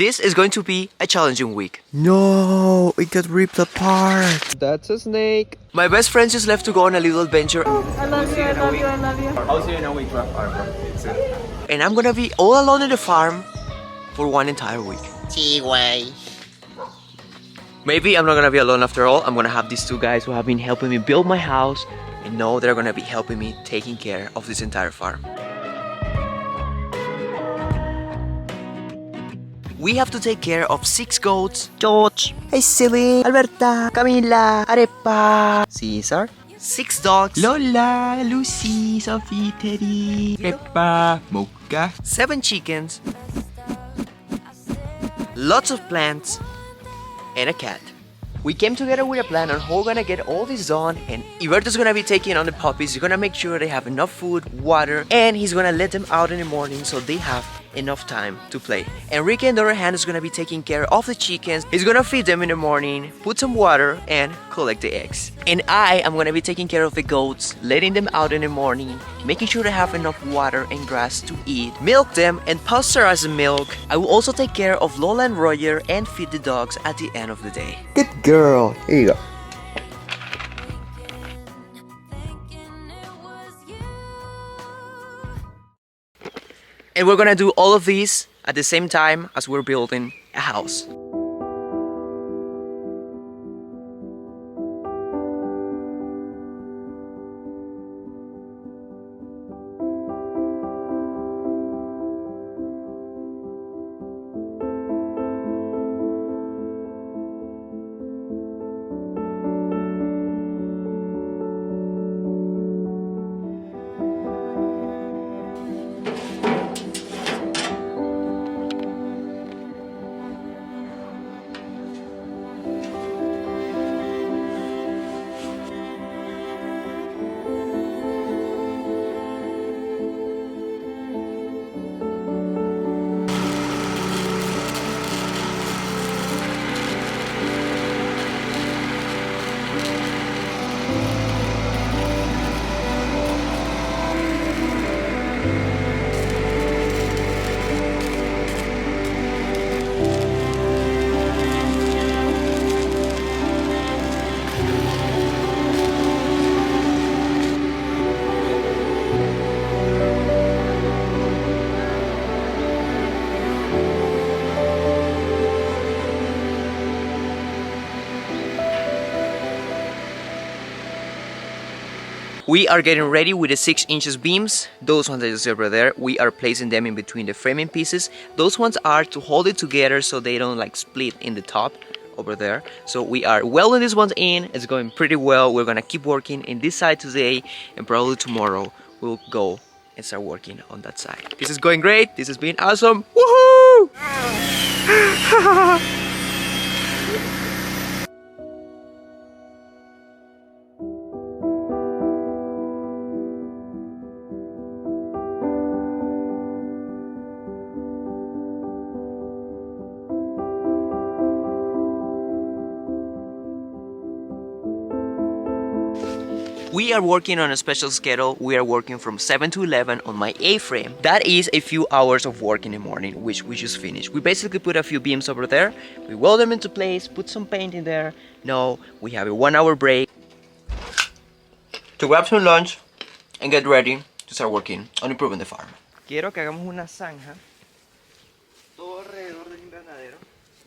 This is going to be a challenging week. No, it got ripped apart. That's a snake. My best friend just left to go on a little adventure. I love you, I love you, I love you. I'll see you in a week, bro. Alright, bro. See you. And I'm gonna be all alone in the farm for one entire week. Maybe I'm not gonna be alone after all. I'm gonna have these two guys who have been helping me build my house, and know they're gonna be helping me taking care of this entire farm. We have to take care of 6 goats. George, hey Silly, Alberta, Camila, Arepa, Caesar. 6 dogs. Lola, Lucy, Sophie, Teddy, Peppa, Mocha. 7 chickens. Lots of plants. And a cat. We came together with a plan on how we're gonna get all this done, and Iberto's gonna be taking on the puppies. He's gonna make sure they have enough food, water, and he's gonna let them out in the morning so they have enough time to play. Enrique, on the other hand, is gonna be taking care of the chickens. He's gonna feed them in the morning, put some water, and collect the eggs. And I am gonna be taking care of the goats, letting them out in the morning, making sure they have enough water and grass to eat, milk them, and pasteurize the milk. I will also take care of Lola and Roger and feed the dogs at the end of the day. Good girl. Here you go. And we're gonna do all of these at the same time as we're building a house. We are getting ready with the 6 inches beams. Those ones that you see over there, we are placing them in between the framing pieces. Those ones are to hold it together so they don't like split in the top over there. So we are welding these ones in. It's going pretty well. We're gonna keep working in this side today, and probably tomorrow we'll go and start working on that side. This is going great. This has been awesome. Woohoo! We are working on a special schedule. We are working from 7 to 11 on my A-frame. That is a few hours of work in the morning, which we just finished. We basically put a few beams over there, we weld them into place, put some paint in there. Now we have a 1-hour break to grab some lunch and get ready to start working on improving the farm. Quiero que hagamos una zanja todo alrededor del invernadero.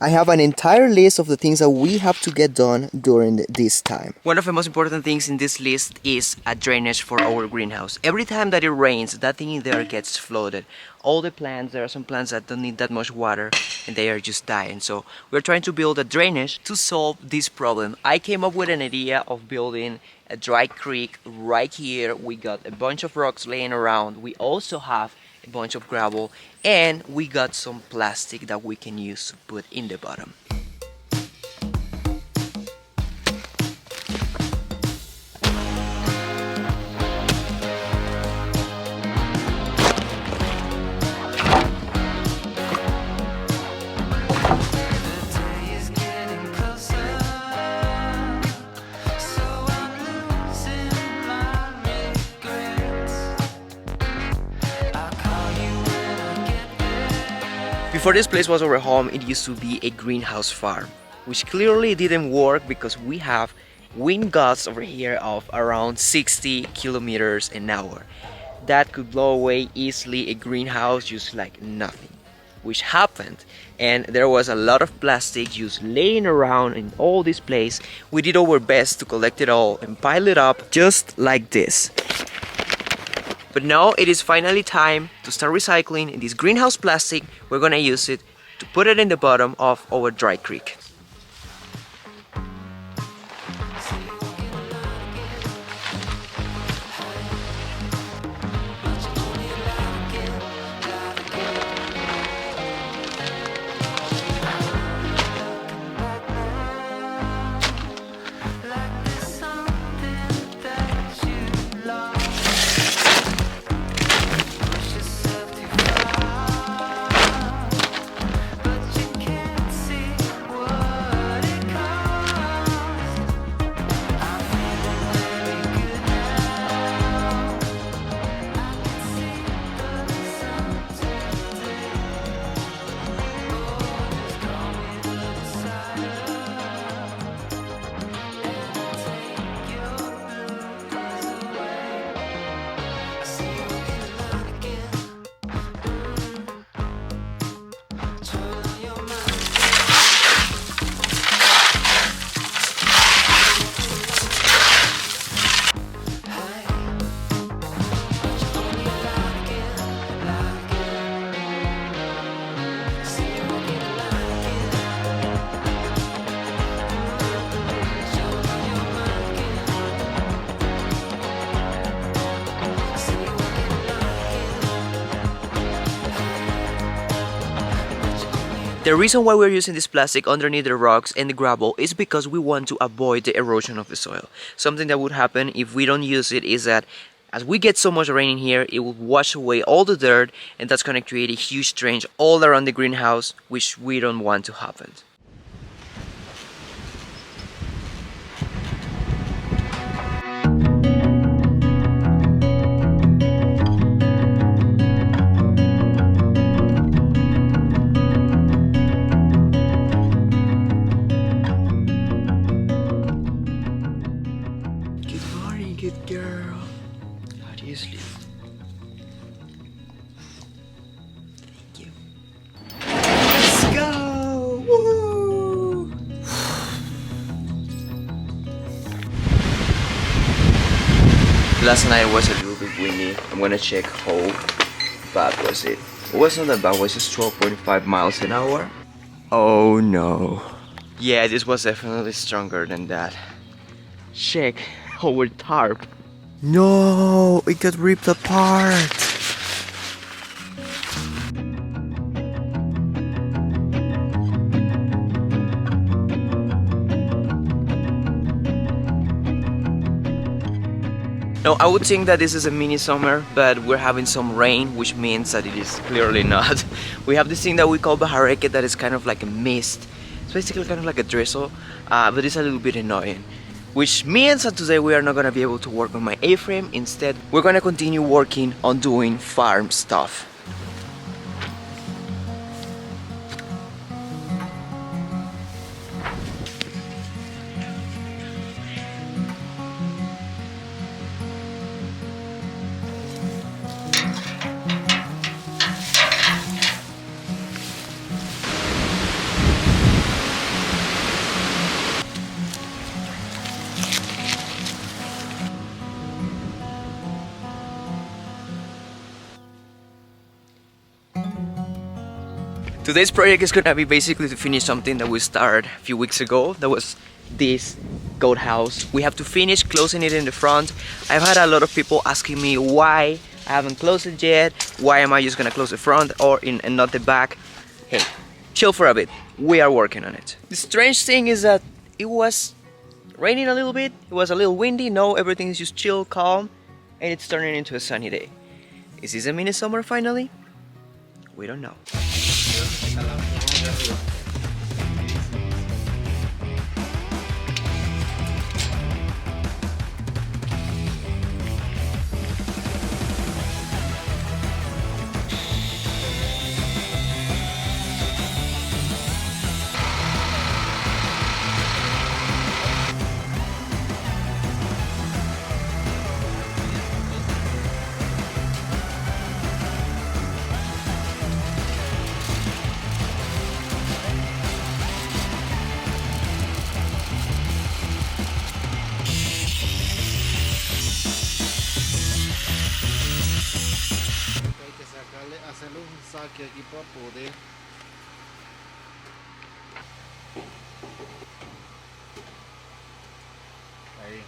I have an entire list of the things that we have to get done during this time. One of the most important things in this list is a drainage for our greenhouse. Every time that it rains, that thing in there gets flooded. All the plants, there are some plants that don't need that much water and they are just dying. So we're trying to build a drainage to solve this problem. I came up with an idea of building a dry creek right here. We got a bunch of rocks laying around. We also have a bunch of gravel, and we got some plastic that we can use to put in the bottom. Before this place was our home, it used to be a greenhouse farm, which clearly didn't work because we have wind gusts over here of around 60 kilometers an hour. That could blow away easily a greenhouse just like nothing, which happened, and there was a lot of plastic just laying around in all this place. We did our best to collect it all and pile it up just like this. But now it is finally time to start recycling this greenhouse plastic. We're gonna use it to put it in the bottom of our dry creek. The reason why we're using this plastic underneath the rocks and the gravel is because we want to avoid the erosion of the soil. Something that would happen if we don't use it is that as we get so much rain in here, it will wash away all the dirt, and that's going to create a huge drain all around the greenhouse, which we don't want to happen. Good girl. How do you sleep? Thank you. Let's go! Woo! Last night was a little bit windy. I'm gonna check how bad was it. It wasn't that bad, it was just 12.5 miles an hour. Oh no. Yeah, this was definitely stronger than that. Check our tarp. No, it got ripped apart. No, I would think that this is a mini summer, but we're having some rain, which means that it is clearly not. We have this thing that we call bajareke that is kind of like a mist. It's basically kind of like a drizzle, but it's a little bit annoying. Which means that today we are not going to be able to work on my A-frame. Instead, we're going to continue working on doing farm stuff. Today's project is gonna be basically to finish something that we started a few weeks ago. That was this goat house. We have to finish closing it in the front. I've had a lot of people asking me why I haven't closed it yet. Why am I just gonna close the front and not the back? Hey, chill for a bit. We are working on it. The strange thing is that it was raining a little bit. It was a little windy. Now everything is just chill, calm, and it's turning into a sunny day. Is this a mini summer finally? We don't know. aqui para poder. Aí.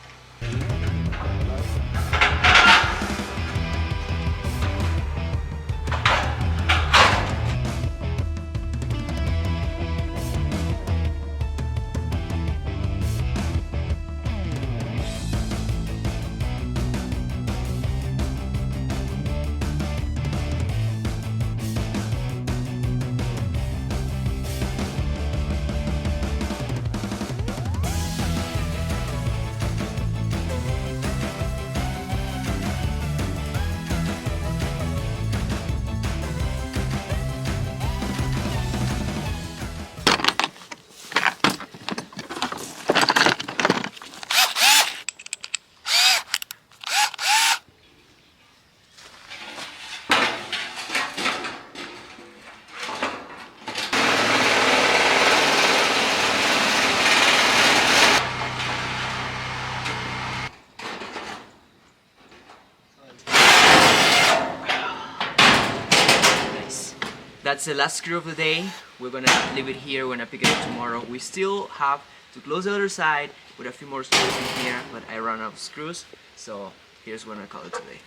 Nice. That's the last screw of the day. We're gonna leave it here. We're gonna pick it up tomorrow. We still have to close the other side with a few more screws in here, but I ran out of screws, so here's what I call it today.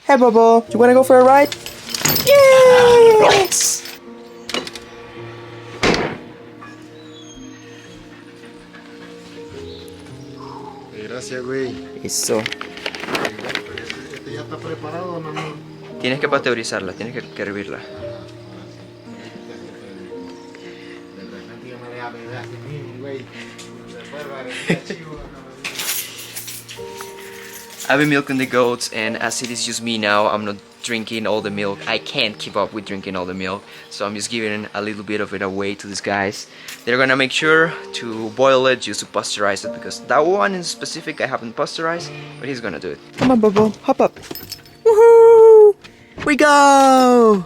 Hey Bobo, you wanna go for a ride? Yes! Gracias, güey. Eso. Este ya está preparado, no, no. Tienes que pasteurizarla, tienes que hervirla. De repente yo me deja beber así mismo, güey. Después va a regresar chivo, no. I've been milking the goats, and as it is just me now, I'm not drinking all the milk. I can't keep up with drinking all the milk, so I'm just giving a little bit of it away to these guys. They're gonna make sure to boil it just to pasteurize it, because that one in specific I haven't pasteurized, but he's gonna do it. Come on, Bobo, hop up. Woohoo! We go!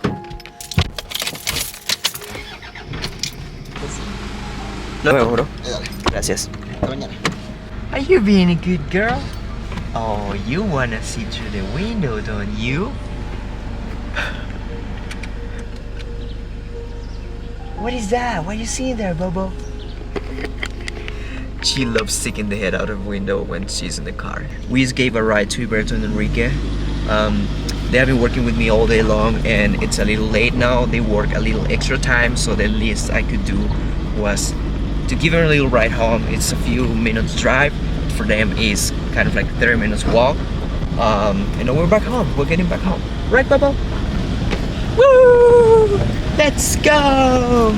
No, bro. Gracias. Are you being a good girl? Oh, you wanna see through the window, don't you? What is that? What are you seeing there, Bobo? She loves sticking the head out of the window when she's in the car. We just gave a ride to Huberto and Enrique. They have been working with me all day long, and it's a little late now. They work a little extra time, so the least I could do was to give them a little ride home. It's a few minutes drive. For them is kind of like 30 minutes walk. And then we're back home. We're getting back home. Right, Bobo? Woo! Let's go!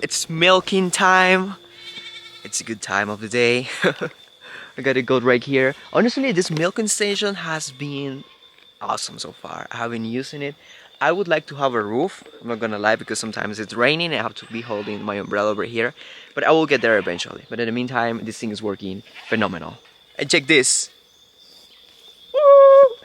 It's milking time. It's a good time of the day. I got a goat right here. Honestly, this milking station has been awesome so far. I have been using it. I would like to have a roof. I'm not gonna lie, because sometimes it's raining. I have to be holding my umbrella over here. But I will get there eventually. But in the meantime, this thing is working phenomenal. And check this. Woo!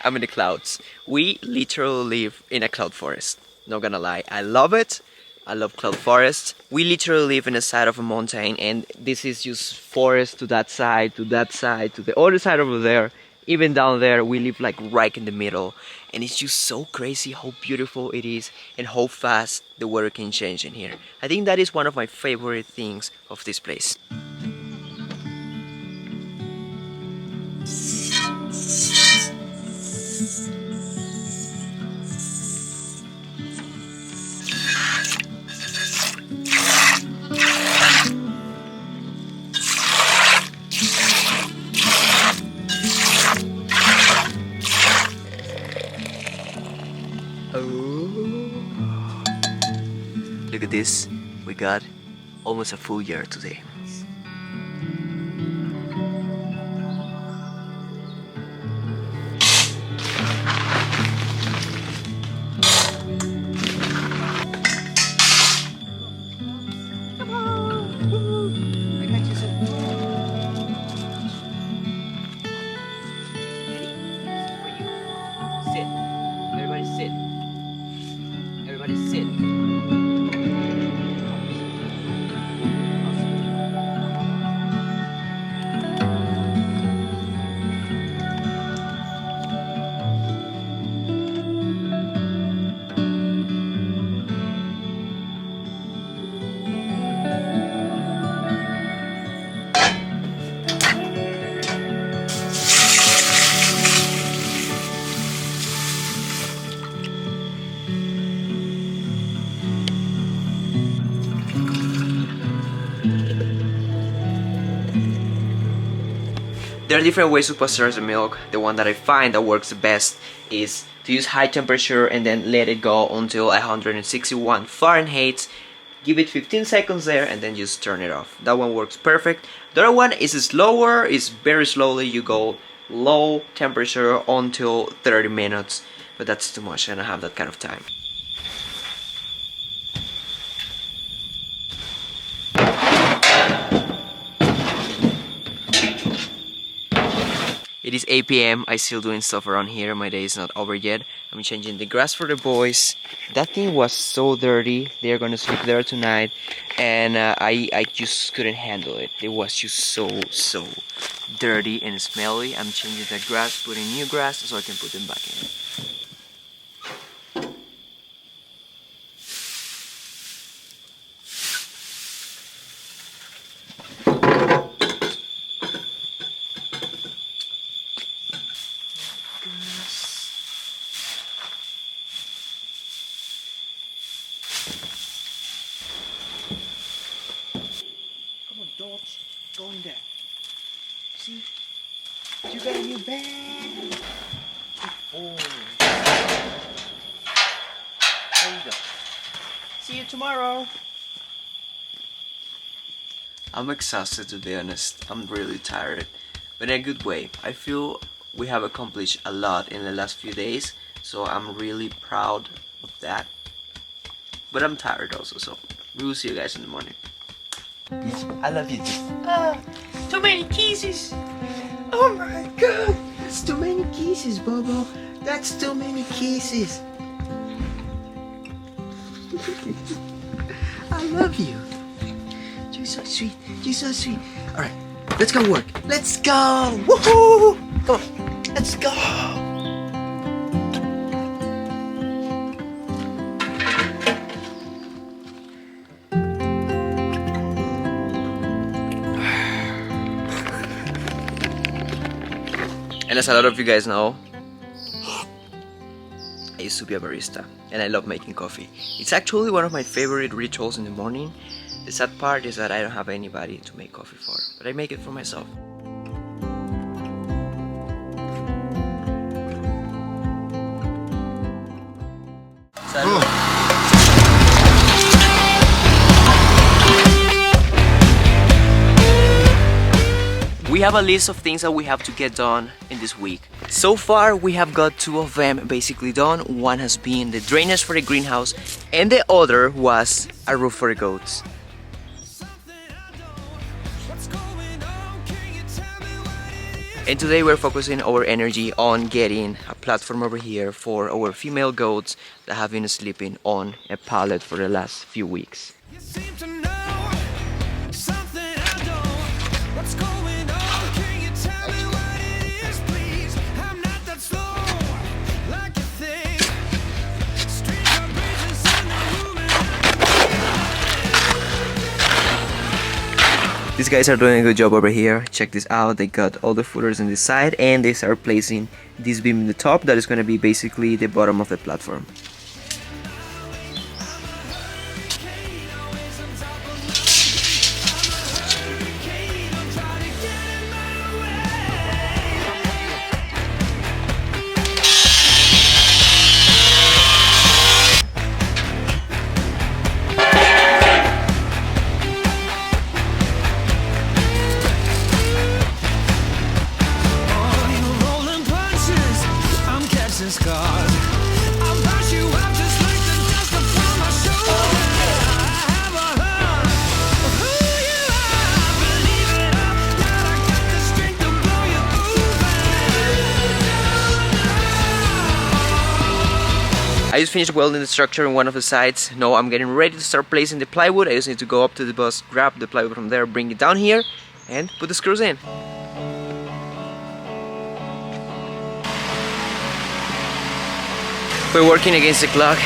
I'm in the clouds. We literally live in a cloud forest. Not gonna lie, I love it. I love cloud forest. We literally live in the side of a mountain, and this is just forest to that side, to that side, to the other side over there. Even down there, we live like right in the middle. And it's just so crazy how beautiful it is and how fast the weather can change in here. I think that is one of my favorite things of this place. Look at this, we got almost a full year today. Come on. There are different ways to pasteurize the milk. The one that I find that works the best is to use high temperature and then let it go until 161 Fahrenheit. Give it 15 seconds there and then just turn it off. That one works perfect. The other one is slower, it's very slowly. You go low temperature until 30 minutes, but that's too much. I don't have that kind of time. It is 8 p.m. I still doing stuff around here. My day is not over yet. I'm changing the grass for the boys. That thing was so dirty. They're gonna sleep there tonight, and I just couldn't handle it. It was just so dirty and smelly. I'm changing the grass, putting new grass so I can put them back in. Dogs, go in there. See? You got a new bed. Oh. There you go. See you tomorrow. I'm exhausted, to be honest. I'm really tired, but in a good way. I feel we have accomplished a lot in the last few days, so I'm really proud of that. But I'm tired also, so we will see you guys in the morning. I love you too. Too many kisses. Oh my god, that's too many kisses, Bobo. That's too many kisses. I love you. You're so sweet. You're so sweet. All right, let's go work. Let's go. Woohoo! Come on, let's go. And as a lot of you guys know, I used to be a barista and I love making coffee. It's actually one of my favorite rituals in the morning. The sad part is that I don't have anybody to make coffee for, but I make it for myself. We have a list of things that we have to get done in this week. So far we have got 2 of them basically done. One has been the drainage for the greenhouse and the other was a roof for the goats. And today we're focusing our energy on getting a platform over here for our female goats that have been sleeping on a pallet for the last few weeks. These guys are doing a good job over here. Check this out. They got all the footers on this side and they start placing this beam in the top that is going to be basically the bottom of the platform. I just finished welding the structure on one of the sides. Now I'm getting ready to start placing the plywood. I just need to go up to the bus, grab the plywood from there, bring it down here, and put the screws in. We're working against the clock.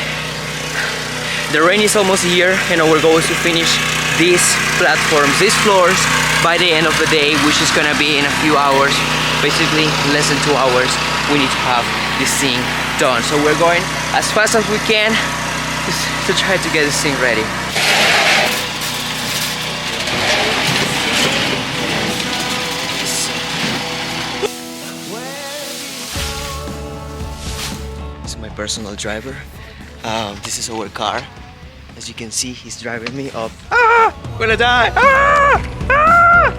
The rain is almost here, and our goal is to finish these platforms, these floors, by the end of the day, which is gonna be in a few hours. Basically, less than 2 hours, we need to have this thing done. So we're going as fast as we can just to try to get this thing ready. personal driver. This is our car. As you can see, he's driving me up. Ah! I'm gonna die! Ah! Ah!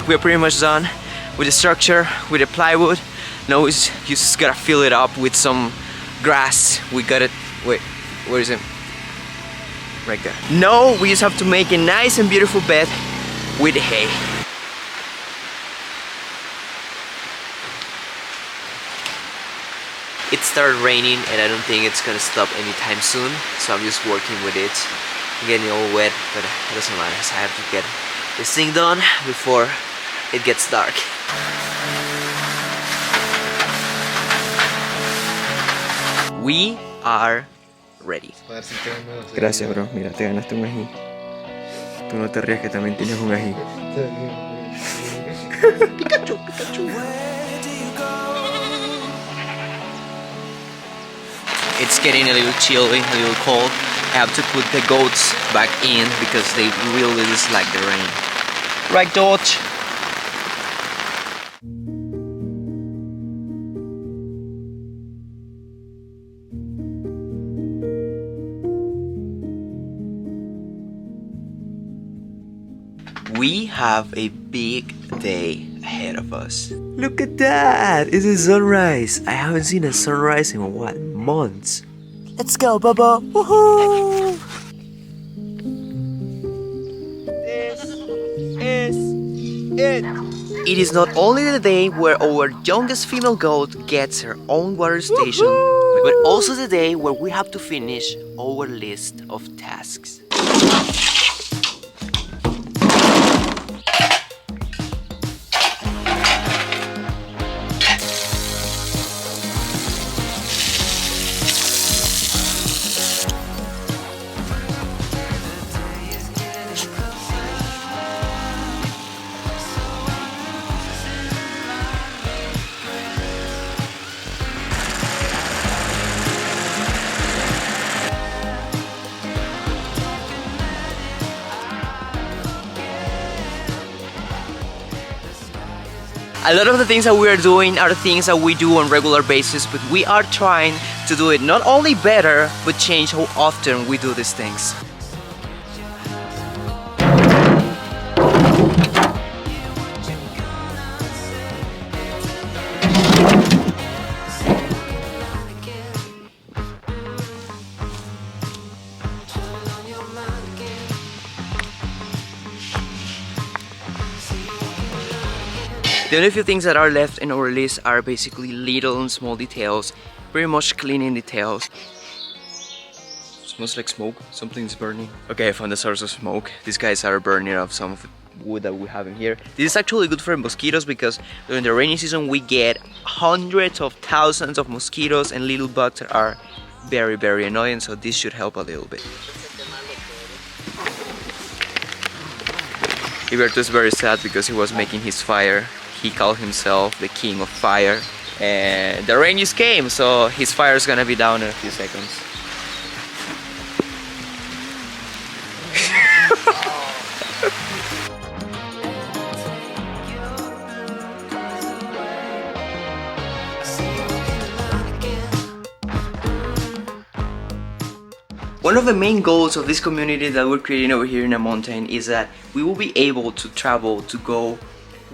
We're pretty much done with the structure, with the plywood. Now you just gotta fill it up with some grass. We got it. Wait, where is it? Right there. Now we just have to make a nice and beautiful bed with hay. It started raining and I don't think it's gonna stop anytime soon, so I'm just working with it. I'm getting all wet, but it doesn't matter, so I have to get this thing done before it gets dark. We are ready. Gracias, bro. Mira, te ganaste un ají. Tú no te rías que también tienes un ají. Pikachu, Pikachu. It's getting a little chilly, a little cold. I have to put the goats back in because they really dislike the rain. Right, Dodge? We have a big day ahead of us. Look at that! It's a sunrise. I haven't seen a sunrise in what, months? Let's go, Bubba! Woohoo! This is it. It is not only the day where our youngest female goat gets her own water station, but also the day where we have to finish our list of tasks. A lot of the things that we are doing are things that we do on a regular basis, but we are trying to do it not only better, but change how often we do these things. The only few things that are left in our list are basically little and small details, pretty much cleaning details. Smells like smoke, something's burning. Okay, I found the source of smoke. These guys are burning off some of the wood that we have in here. This is actually good for mosquitoes because during the rainy season we get hundreds of thousands of mosquitoes and little bugs that are very, very annoying, so this should help a little bit. Iberto is very sad because he was making his fire. He called himself the king of fire, and the rain just came, so his fire is gonna be down in a few seconds. One of the main goals of this community that we're creating over here in the mountain is that we will be able to travel, to go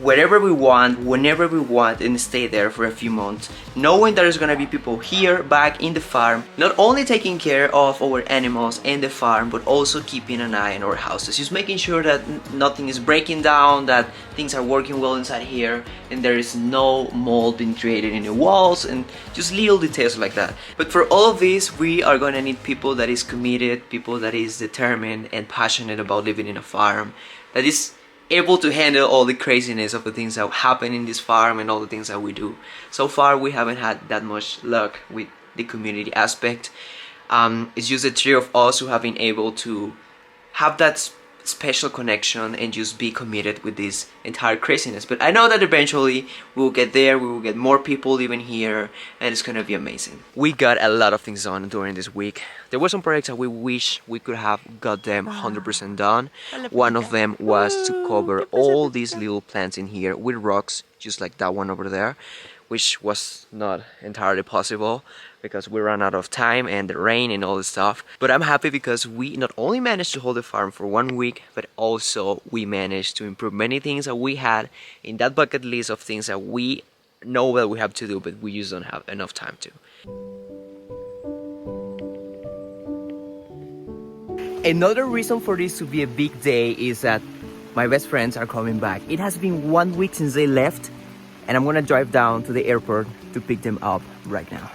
wherever we want, whenever we want, and stay there for a few months, knowing there's gonna be people here back in the farm, not only taking care of our animals and the farm, but also keeping an eye on our houses, just making sure that nothing is breaking down, that things are working well inside here, and there is no mold being created in the walls, and just little details like that. But for all of this, we are gonna need people that is committed, people that is determined and passionate about living in a farm, that is able to handle all the craziness of the things that happen in this farm and all the things that we do. So far we haven't had that much luck with the community aspect. It's just the three of us who have been able to have that special connection and just be committed with this entire craziness. But I know that eventually we'll get there, we will get more people living here, and it's gonna be amazing. We got a lot of things done during this week. There were some projects that we wish we could have got them 100% done. One of them was to cover all these little plants in here with rocks, just like that one over there, which was not entirely possible because we ran out of time and the rain and all this stuff. But I'm happy because we not only managed to hold the farm for 1 week, but also we managed to improve many things that we had in that bucket list of things that we know that we have to do, but we just don't have enough time to. Another reason for this to be a big day is that my best friends are coming back. It has been 1 week since they left, and I'm gonna drive down to the airport to pick them up right now.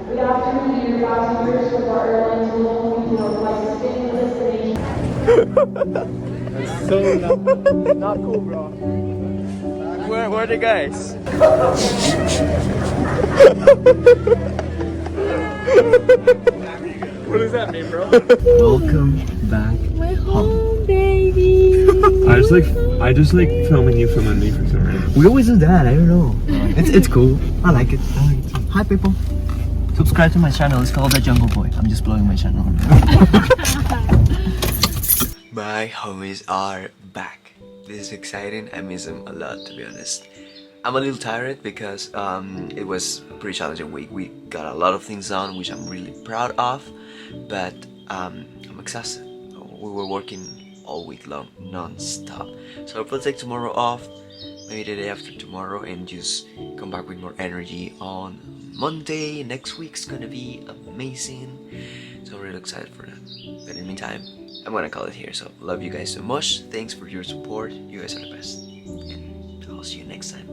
Good afternoon, dear passengers of our airline's global regional flight sitting in destination. Not cool, bro. Where are the guys? What does that mean, bro? Welcome back. My home, baby. I just like filming you filming me for some reason. We always do that, I don't know. It's cool. I like it. Hi people. Subscribe to my channel, it's called The Jungle Boy. I'm just blowing my channel. My homies are back. This is exciting. I miss them a lot, to be honest. I'm a little tired because it was a pretty challenging week. We got a lot of things done, which I'm really proud of, but I'm exhausted. We were working all week long, non-stop. So I'll probably take tomorrow off, maybe the day after tomorrow, and just come back with more energy on Monday. Next week's gonna be amazing, so I'm really excited for that. But in the meantime, I'm gonna call it here. So love you guys so much. Thanks for your support. You guys are the best, and I'll see you next time.